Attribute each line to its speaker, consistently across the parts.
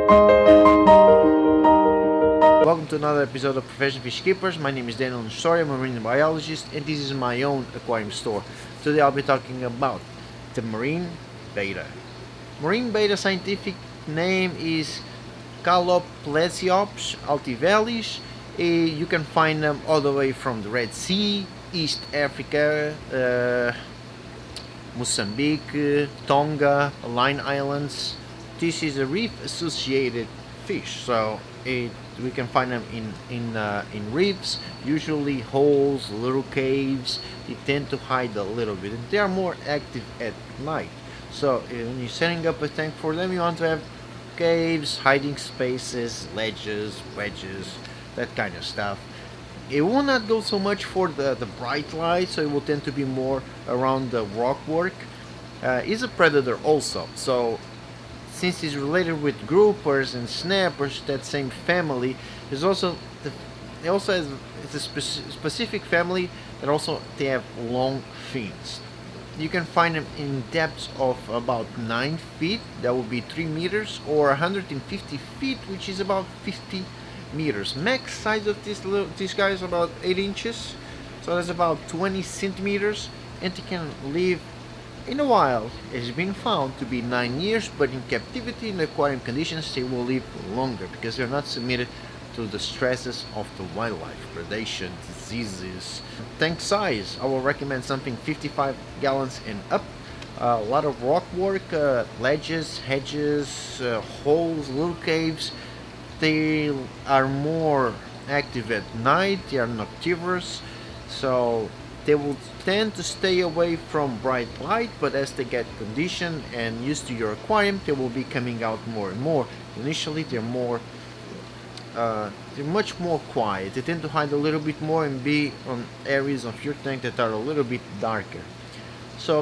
Speaker 1: Welcome to another episode of Professional Fish Keepers. My name is Daniel Nestori, I'm a marine biologist, and this is my own aquarium store. Today I'll be talking about the marine betta. Marine betta scientific name is Caloplesiops altivalis. You can find them all the way from the Red Sea, East Africa, Mozambique, Tonga, Line Islands. This is a reef-associated fish, so we can find them in reefs, usually holes, little caves. They tend to hide a little bit. They are more active at night. So when you're setting up a tank for them, you want to have caves, hiding spaces, ledges, wedges, that kind of stuff. It will not go so much for the bright light, so it will tend to be more around the rock work. It's a predator also, so since it's related with groupers and snappers, that same family, is also it also has it's a specific family that also they have long fins. You can find them in depths of about 9 feet, that would be 3 meters, or 150 feet, which is about 50 meters. Max size of this guy is about 8 inches, so that's about 20 centimeters, and they can live in the wild. It has been found to be 9 years, but in captivity in aquarium conditions they will live longer because they're not submitted to the stresses of the wildlife, predation, diseases. Tank size, I will recommend something 55 gallons and up. A lot of rock work, ledges, hedges, holes, little caves. They are more active at night, they are noctivorous, so they will tend to stay away from bright light, but as they get conditioned and used to your aquarium, they will be coming out more and more. Initially, they're much more quiet. They tend to hide a little bit more and be on areas of your tank that are a little bit darker. So,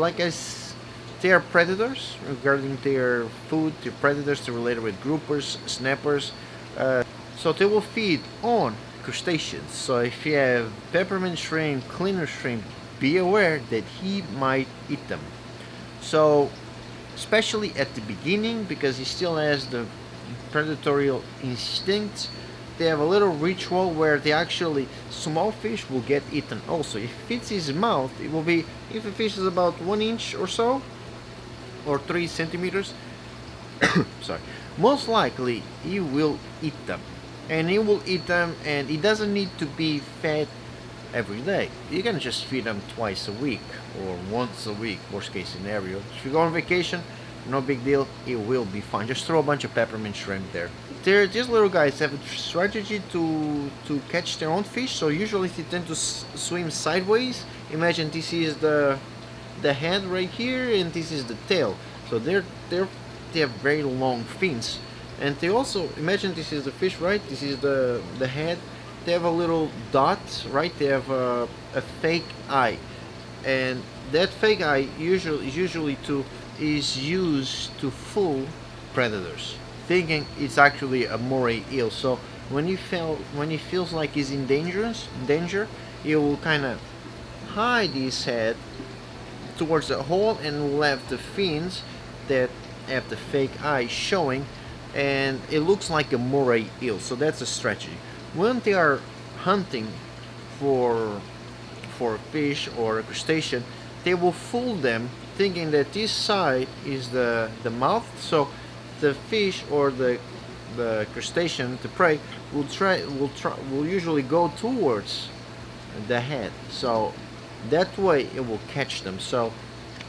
Speaker 1: they are predators regarding their food. They're predators. They're related with groupers, snappers. So they will feed on crustaceans. So if you have peppermint shrimp, cleaner shrimp, be aware that he might eat them. So especially at the beginning, because he still has the predatory instincts, they have a little ritual where small fish will get eaten also. If it fits his mouth, it will be, if a fish is about 1 inch or so, or 3 centimeters, sorry, most likely he will eat them. And he will eat them, and he doesn't need to be fed every day. You can just feed them twice a week or once a week, worst case scenario. If you go on vacation, no big deal, it will be fine. Just throw a bunch of peppermint shrimp there. These little guys have a strategy to catch their own fish, so usually they tend to swim sideways. Imagine this is the head right here, and this is the tail. So they have very long fins. And they also, imagine this is the fish, right? This is the head. They have a little dot, right? They have a fake eye, and that fake eye is used to fool predators, thinking it's actually a moray eel. So when he feels like he's in danger, he will kind of hide his head towards the hole and will have the fins that have the fake eye showing, and it looks like a moray eel. So that's a strategy. When they are hunting for a fish or a crustacean, they will fool them thinking that this side is the mouth, so the fish or the crustacean, the prey, will usually go towards the head, so that way it will catch them. So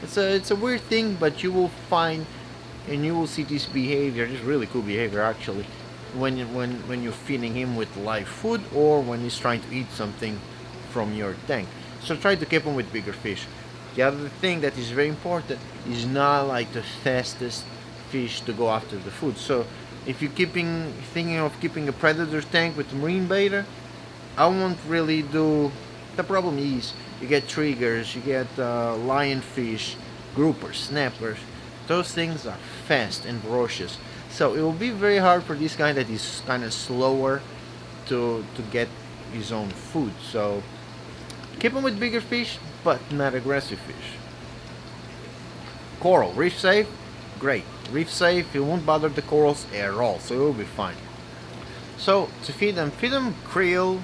Speaker 1: it's a weird thing, but you will find and you will see this behavior, this really cool behavior actually, when you're feeding him with live food or when he's trying to eat something from your tank. So try to keep him with bigger fish. The other thing that is very important is not like the fastest fish to go after the food. So if you're thinking of keeping a predator tank with marine betta, I won't really do. The problem is you get triggers, you get lionfish, groupers, snappers. Those things are fast and ferocious. So it will be very hard for this guy that is kind of slower to get his own food. So keep him with bigger fish, but not aggressive fish. Coral, reef safe, great. Reef safe, it won't bother the corals at all, so it will be fine. So to feed them krill.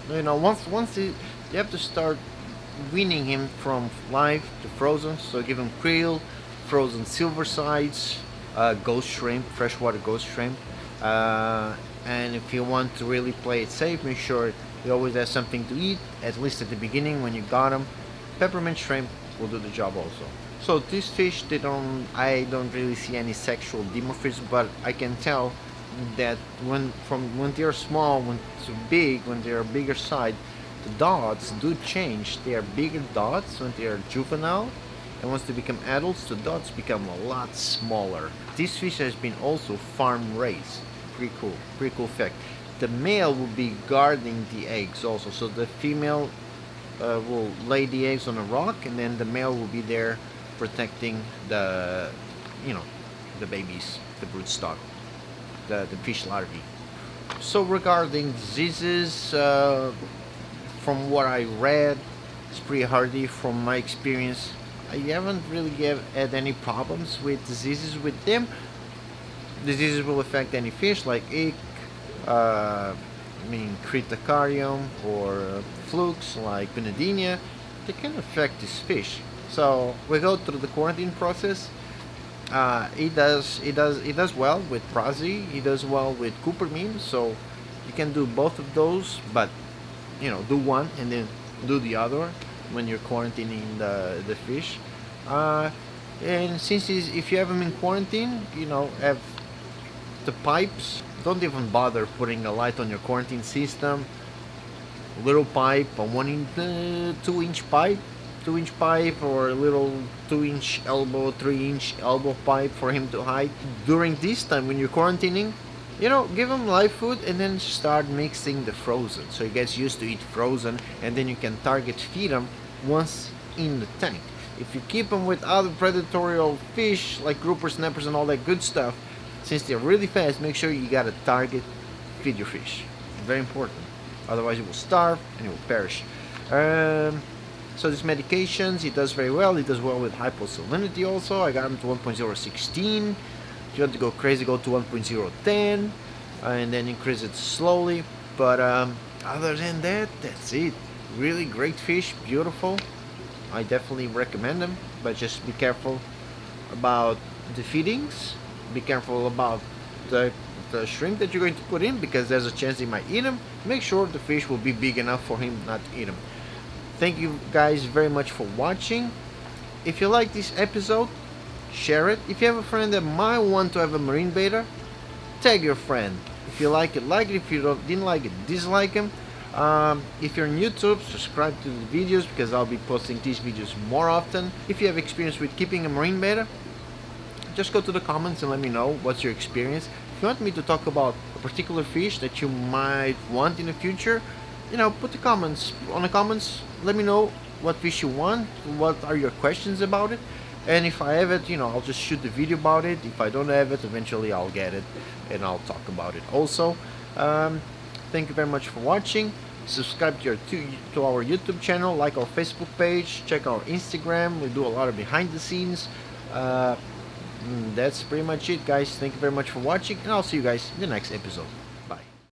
Speaker 1: You know, you have to start weaning him from live to frozen. So give him krill, frozen silver sides, ghost shrimp, freshwater ghost shrimp. And if you want to really play it safe, make sure you always have something to eat, at least at the beginning when you got them. Peppermint shrimp will do the job also. So these fish, I don't really see any sexual dimorphism, but I can tell that when they're small, when they're big, when they're bigger side, the dots do change. They are bigger dots when they are juvenile, and once they become adults, the dots become a lot smaller. This fish has been also farm raised. Pretty cool fact. The male will be guarding the eggs also, so the female will lay the eggs on a rock, and then the male will be there protecting the babies, the broodstock, the fish larvae. So regarding diseases, from what I read, it's pretty hardy. From my experience, I haven't really had any problems with diseases with them. Diseases will affect any fish like ick, Critacarium, or flukes like Pinadinia. They can affect this fish. So we go through the quarantine process. He does well with Prazi. He does well with Coopermine. So you can do both of those, but do one and then do the other when you're quarantining the fish. And if you have them in quarantine, have the pipes. Don't even bother putting a light on your quarantine system. Little pipe, a 2-inch pipe, 2-inch pipe, or a little 2-inch elbow, 3-inch elbow pipe for him to hide. During this time when you're quarantining, give him live food and then start mixing the frozen, so he gets used to eat frozen, and then you can target feed him once in the tank. If you keep him with other predatory fish like grouper, snappers, and all that good stuff, since they're really fast, make sure you gotta target feed your fish. Very important. Otherwise, it will starve and it will perish. So these medications, he does very well. He does well with hyposalinity also. I got him to 1.016. If you want to go crazy, go to 1.010, and then increase it slowly. But other than that, that's it. Really great fish, beautiful. I definitely recommend them, but just be careful about the feedings. Be careful about the shrimp that you're going to put in, because there's a chance he might eat them. Make sure the fish will be big enough for him not to eat them. Thank you guys very much for watching. If you like this episode, share it. If you have a friend that might want to have a marine beta, tag your friend. If you like it, like it. If you didn't like it, dislike him. If you're on YouTube, subscribe to the videos, because I'll be posting these videos more often. If you have experience with keeping a marine beta, just go to the comments and let me know what's your experience. If you want me to talk about a particular fish that you might want in the future, put the comments on the comments. Let me know what fish you want, what are your questions about it, and if I have it, I'll just shoot the video about it. If I don't have it, eventually I'll get it and I'll talk about it also. Thank you very much for watching. Subscribe to our YouTube channel, like our Facebook page, check our Instagram. We do a lot of behind the scenes. That's pretty much it, guys. Thank you very much for watching, and I'll see you guys in the next episode.